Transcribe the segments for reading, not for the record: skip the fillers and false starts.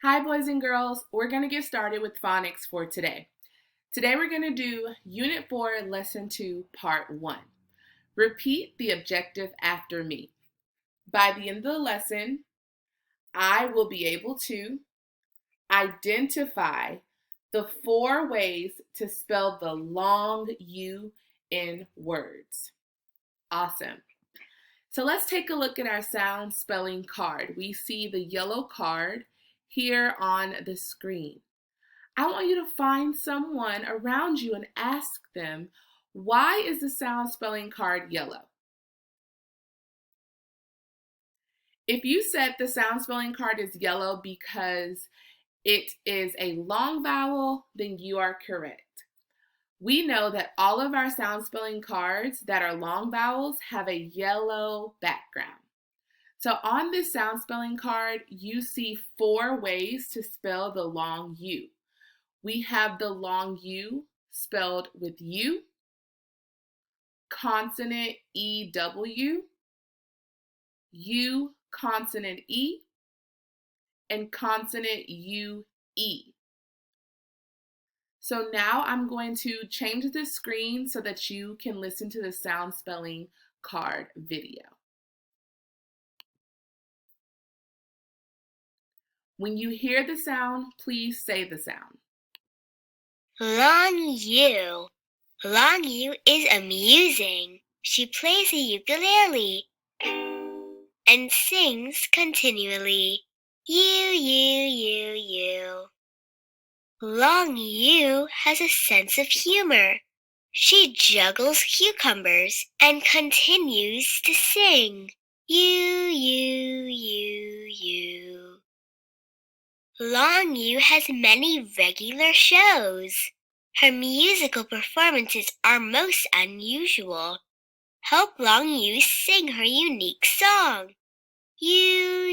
Hi, boys and girls. We're going to get started with phonics for today. Today, we're going to do Unit 4, Lesson 2, Part 1. Repeat the objective after me. By the end of the lesson, I will be able to identify the 4 ways to spell the long U in words. Awesome. So let's take a look at our sound spelling card. We see the yellow card here on the screen. I want you to find someone around you and ask them, why is the sound spelling card yellow? If you said the sound spelling card is yellow because it is a long vowel, then you are correct. We know that all of our sound spelling cards that are long vowels have a yellow background. So on this sound spelling card, you see 4 ways to spell the long U. We have the long U spelled with U, consonant EW, U consonant E, and consonant UE. So now I'm going to change the screen so that you can listen to the sound spelling card video. When you hear the sound, please say the sound. Long U. Long U is amusing. She plays a ukulele and sings continually. U. Long U has a sense of humor. She juggles cucumbers and continues to sing. U. Long U has many regular shows. Her musical performances are most unusual. Help Long U sing her unique song. U.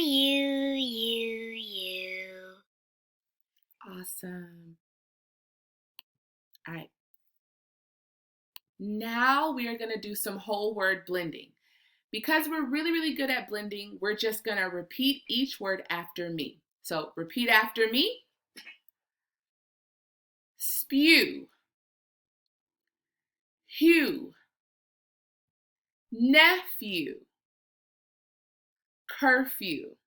Awesome. All right. Now we are going to do some whole word blending. Because we're really good at blending, we're just going to repeat each word after me. So repeat after me. Spew, hue, nephew, curfew.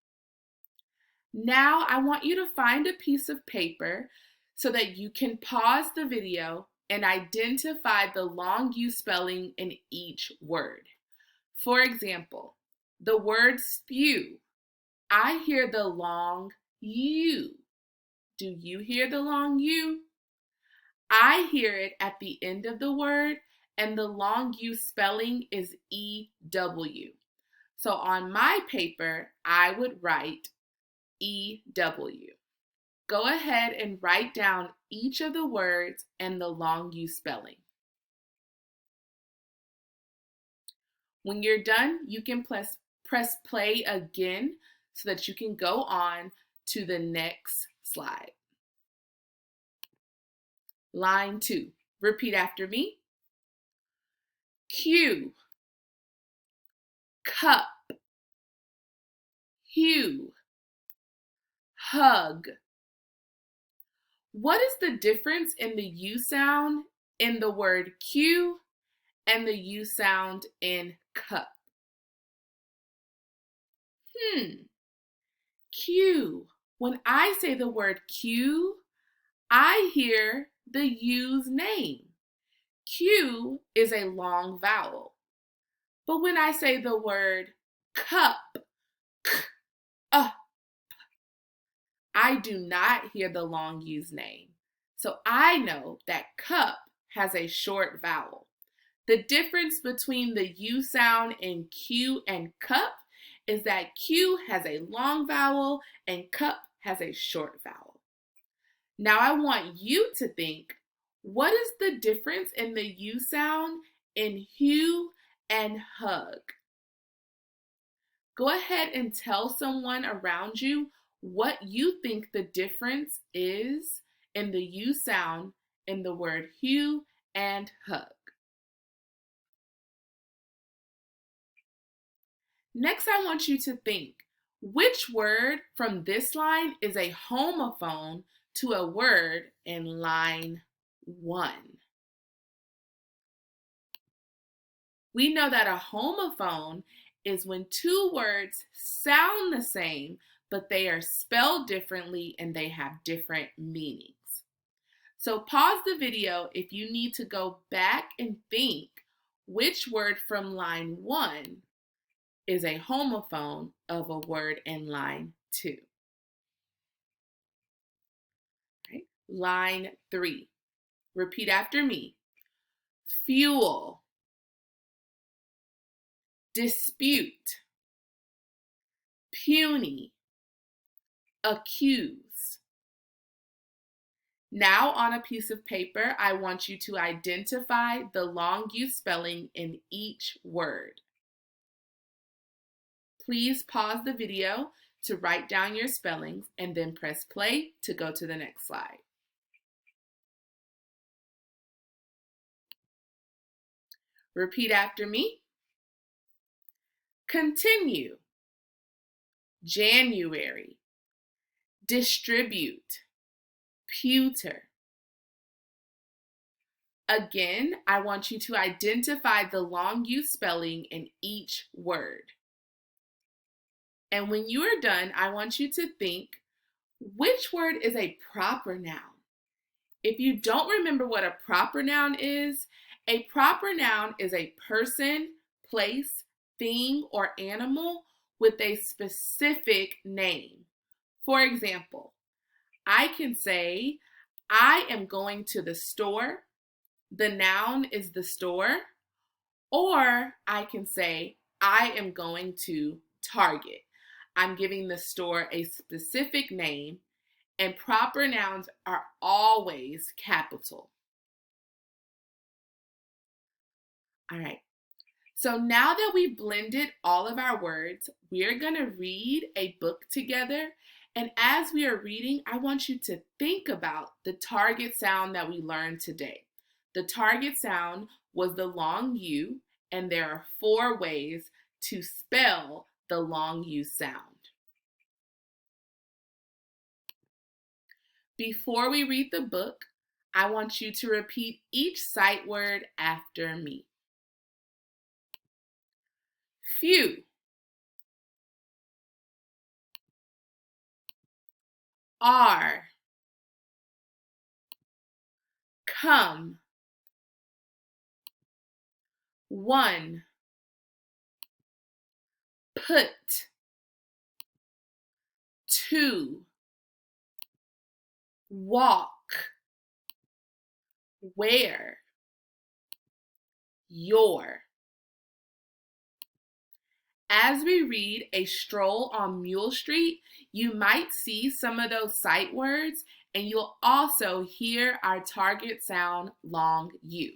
Now I want you to find a piece of paper so that you can pause the video and identify the long U spelling in each word. For example, the word spew. I hear the long U. Do you hear the long U? I hear it at the end of the word, and the long U spelling is EW. So on my paper, I would write EW. Go ahead and write down each of the words and the long U spelling. When you're done, you can press play again so that you can go on to the next slide. Line 2. Repeat after me. Cue, cup, hue, hug. What is the difference in the U sound in the word cue and the U sound in cup? Cue. When I say the word cue, I hear the U's name. Q is a long vowel. But when I say the word cup, I do not hear the long U's name. So I know that cup has a short vowel. The difference between the U sound in Q and cup is that Q has a long vowel and cup has a short vowel. Now I want you to think, what is the difference in the U sound in hue and hug? Go ahead and tell someone around you what you think the difference is in the U sound in the word hue and hug. Next, I want you to think, Which word from this line is a homophone to a word in line 1? We know that a homophone is when two words sound the same, but they are spelled differently and they have different meanings. So pause the video if you need to go back and think which word from line 1 is a homophone of a word in line 2. Okay. Line 3. Repeat after me. Fuel, dispute, puny, accuse. Now on a piece of paper, I want you to identify the long U spelling in each word. Please pause the video to write down your spellings and then press play to go to the next slide. Repeat after me. Continue, January, distribute, pewter. Again, I want you to identify the long U spelling in each word. And when you are done, I want you to think, which word is a proper noun? If you don't remember what a proper noun is a person, place, thing, or animal with a specific name. For example, I can say, I am going to the store. The noun is the store. Or I can say, I am going to Target. I'm giving the store a specific name, and proper nouns are always capital. All right. So now that we've blended all of our words, we are going to read a book together. And as we are reading, I want you to think about the target sound that we learned today. The target sound was the long U, and there are 4 ways to spell the long U sound. Before we read the book, I want you to repeat each sight word after me. Few, are, come, one, put, 2, walk, where, your. As we read A Stroll on Mule Street, you might see some of those sight words, and you'll also hear our target sound long U.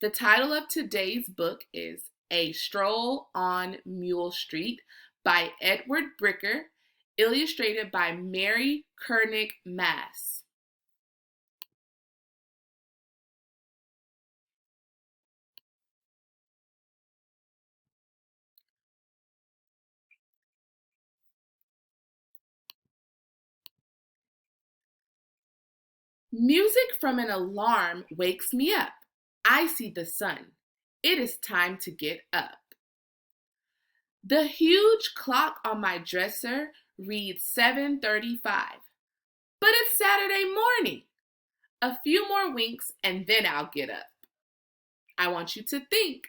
The title of today's book is A Stroll on Mule Street by Edward Bricker, illustrated by Mary Kernick Mass. Music from an alarm wakes me up. I see the sun. It is time to get up. The huge clock on my dresser reads 7:35, but it's Saturday morning. A few more winks and then I'll get up. I want you to think,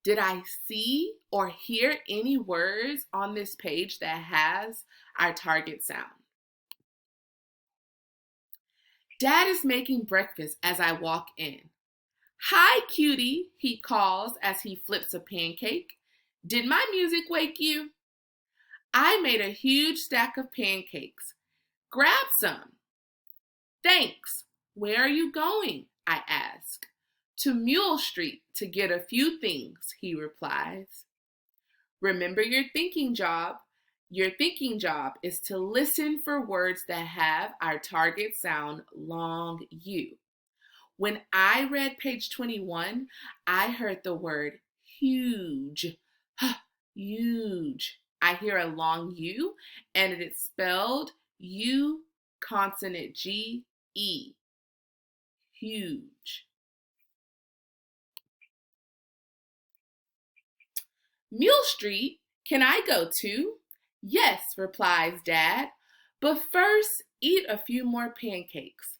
did I see or hear any words on this page that has our target sound? Dad is making breakfast as I walk in. Hi, cutie, he calls as he flips a pancake. Did my music wake you? I made a huge stack of pancakes. Grab some. Thanks. Where are you going? I ask. To Mule Street to get a few things, he replies. Remember your thinking job. Your thinking job is to listen for words that have our target sound long U. When I read page 21, I heard the word huge, huge. I hear a long U, and it is spelled U consonant G E. Huge. Mule Street, can I go too? Yes, replies Dad, but first eat a few more pancakes.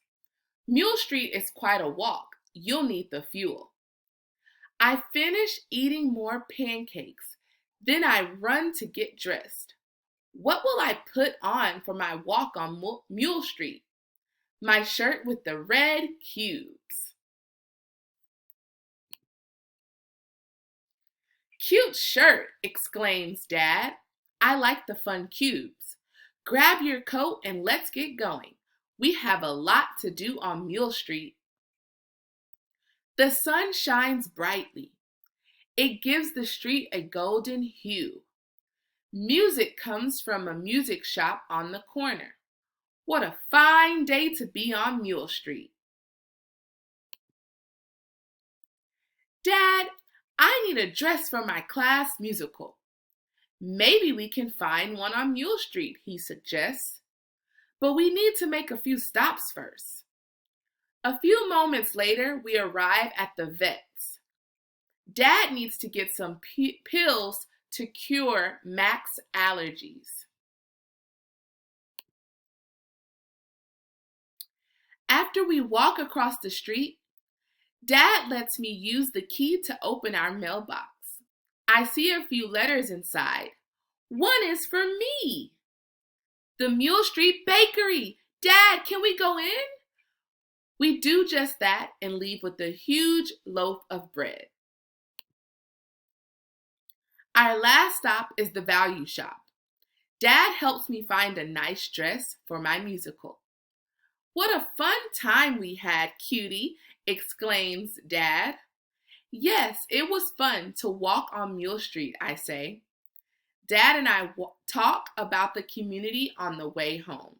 Mule Street is quite a walk. You'll need the fuel. I finish eating more pancakes. Then I run to get dressed. What will I put on for my walk on Mule Street? My shirt with the red cubes. Cute shirt, exclaims Dad. I like the fun cubes. Grab your coat and let's get going. We have a lot to do on Mule Street. The sun shines brightly. It gives the street a golden hue. Music comes from a music shop on the corner. What a fine day to be on Mule Street. Dad, I need a dress for my class musical. Maybe we can find one on Mule Street, he suggests. But we need to make a few stops first. A few moments later, we arrive at the vet's. Dad needs to get some pills to cure Mac's allergies. After we walk across the street, Dad lets me use the key to open our mailbox. I see a few letters inside. One is for me. The Mule Street Bakery. Dad, can we go in? We do just that and leave with a huge loaf of bread. Our last stop is the value shop. Dad helps me find a nice dress for my musical. What a fun time we had, cutie, exclaims Dad. Yes, it was fun to walk on Mule Street, I say. Dad and I talk about the community on the way home.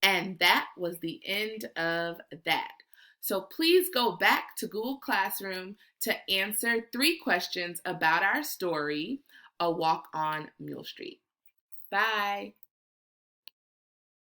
And that was the end of that. So please go back to Google Classroom to answer 3 questions about our story, A Walk on Mule Street. Bye.